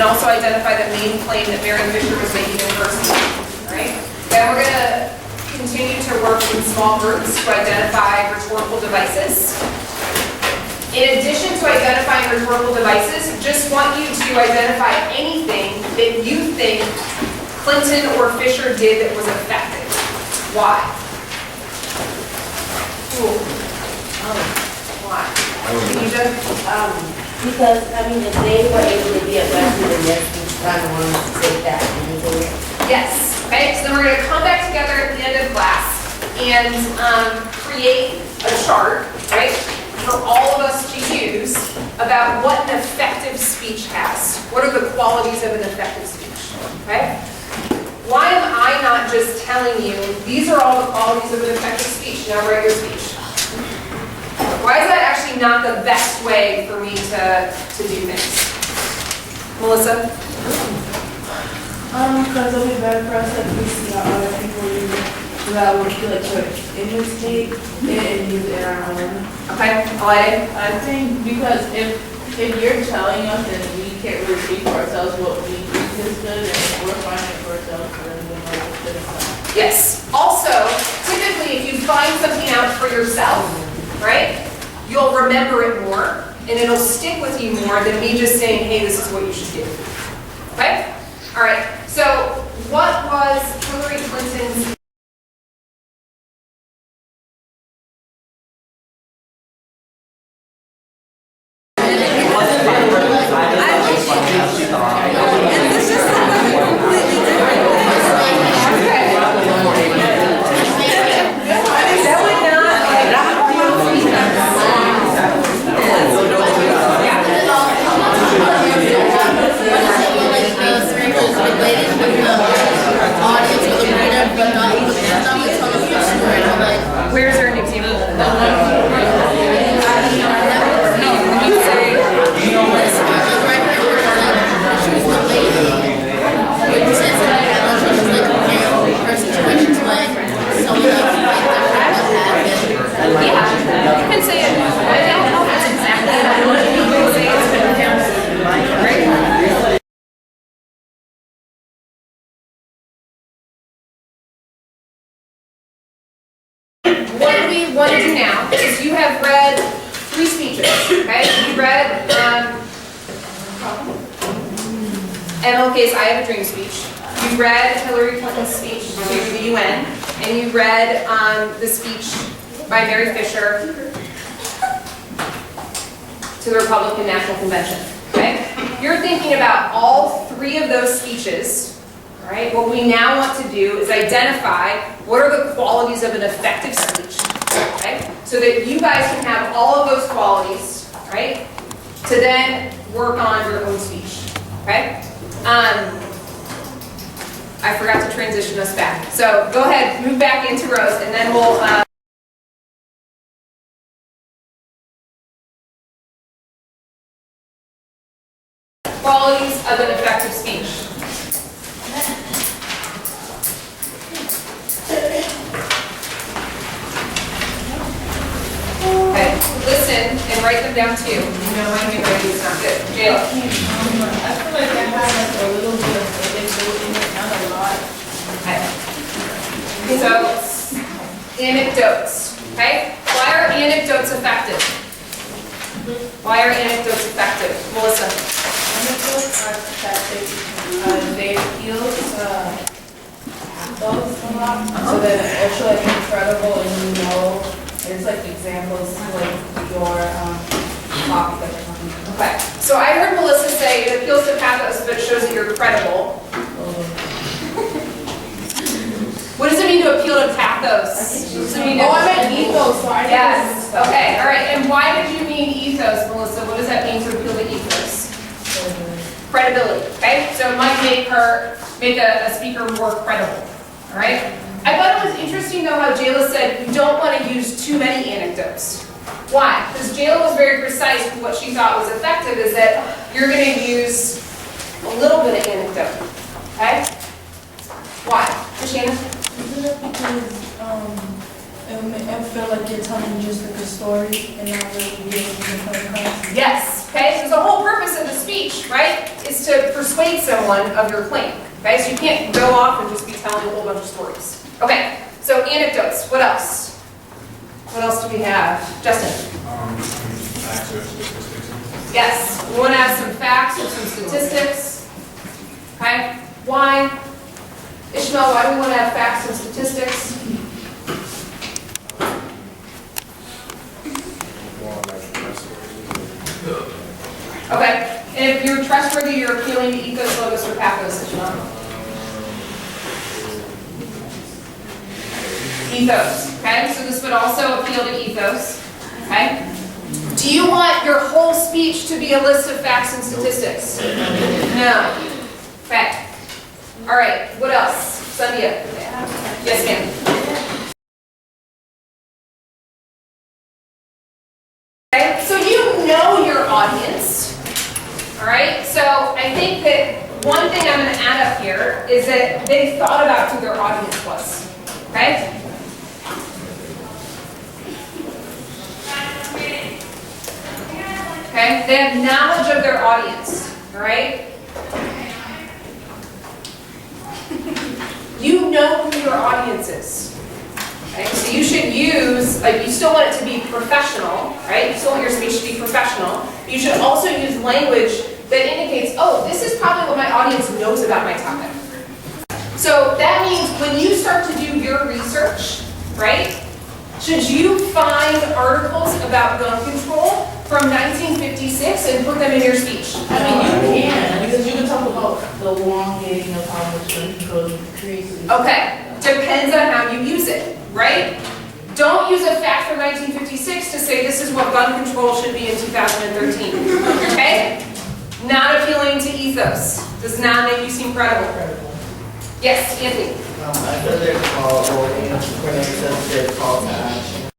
and also identify the main claim that Mary Fisher was making in her speech. All right? Then we're going to continue to work in small groups to identify rhetorical devices. In addition to identifying rhetorical devices, just want you to identify anything that you think Clinton or Fisher did that was effective. Why? Why? Can you just, because, I mean, if they were able to be effective in this, we kind of wanted to take that and do it. yes. Okay, so then we're going to come back together at the end of class and create a chart, right, for all of us to use about what an effective speech has. What are the qualities of an effective speech? Okay? Why am I not just telling you, these are all the qualities of an effective speech, now write your speech? Why is that actually not the best way for me to do things? Melissa? Because it'll be better for us if we see how other people use it, so that we feel like to imitate it and use it in our own. Okay, Alay? I think because if you're telling us and we can't really see for ourselves what we think is good, and if we're finding it for ourselves, then we know what's good and bad. Yes. Also, typically if you find something out for yourself, right, you'll remember it more and it'll stick with you more than me just saying, hey, this is what you should do. Okay? All right. So what was Hillary Clinton's where's there an example? Yeah, you can say it. I don't know if it's exactly that. You can say it's been right? What we want to do now is you have read 3 speeches, okay? You read MLK's I Have a Dream speech. You read Hillary Clinton's speech to the UN, and you read the speech by Mary Fisher to the Republican National Convention, okay? You're thinking about all 3 of those speeches, all right? What we now want to do is identify what are the qualities of an effective speech, okay? So that you guys can have all of those qualities, right? To then work on your own speech, okay? I forgot to transition us back. So go ahead, move back into rows, and then we'll... qualities of an effective speech. Okay, listen and write them down too. You know, my handwriting is not good. Jayla. I feel like I have like a little bit of anecdote in it, not a lot. Okay. So, anecdotes. Okay? Why are anecdotes effective? Why are anecdotes effective? Melissa. Anecdotes are effective because they appeal to those a lot, so that it's also like incredible and you know, it's like examples like your topic that you're talking about. Okay. So I heard Melissa say it appeals to pathos, but it shows that you're credible. What does it mean to appeal to pathos? Does it mean to... Oh, I meant ethos, sorry. Yes. Okay. All right. And why did you mean ethos, Melissa? What does that mean to appeal to ethos? Credibility. Okay. So it might make a speaker more credible. All right. I thought it was interesting though how Jayla said you don't want to use too many anecdotes. Why? Because Jayla was very precise with what she thought was effective is that you're going to use a little bit of anecdote. Okay? Why? Christina? Isn't it because I feel like you're telling just like a story and not really being in front of class? Yes. Okay? So the whole purpose of the speech, right, is to persuade someone of your claim. Okay, so you can't go off and just be telling a whole bunch of stories. Okay, so anecdotes. What else? What else do we have? Justin? Facts or statistics. Yes, we want to have some facts or some statistics. Okay, why? Ishmael, why do we want to have facts and statistics? Okay, and if you're trustworthy, you're appealing to ethos, logos, or pathos, Ishmael. Ethos, okay? So this would also appeal to ethos, okay? Do you want your whole speech to be a list of facts and statistics? No. Okay. All right, what else? Sandia? Yes, ma'am. Okay, so you know your audience, all right? So I think that one thing I'm going to add up here is that they thought about who their audience was, okay? Okay, they have knowledge of their audience, all right? You know who your audience is. Okay, so you should use, like, you still want it to be professional, right? You still want your speech to be professional. You should also use language that indicates, oh, this is probably what my audience knows about my topic. So that means when you start to do your research, right, should you find articles about gun control from 1956 and put them in your speech? I mean, you can, because you can talk about the elongating of how much gun control increases. Okay, depends on how you use it, right? Don't use a fact from 1956 to say this is what gun control should be in 2013, okay? Not appealing to ethos. Does not make you seem credible. Yes, Anthony? I feel there's a call, or in a call to action.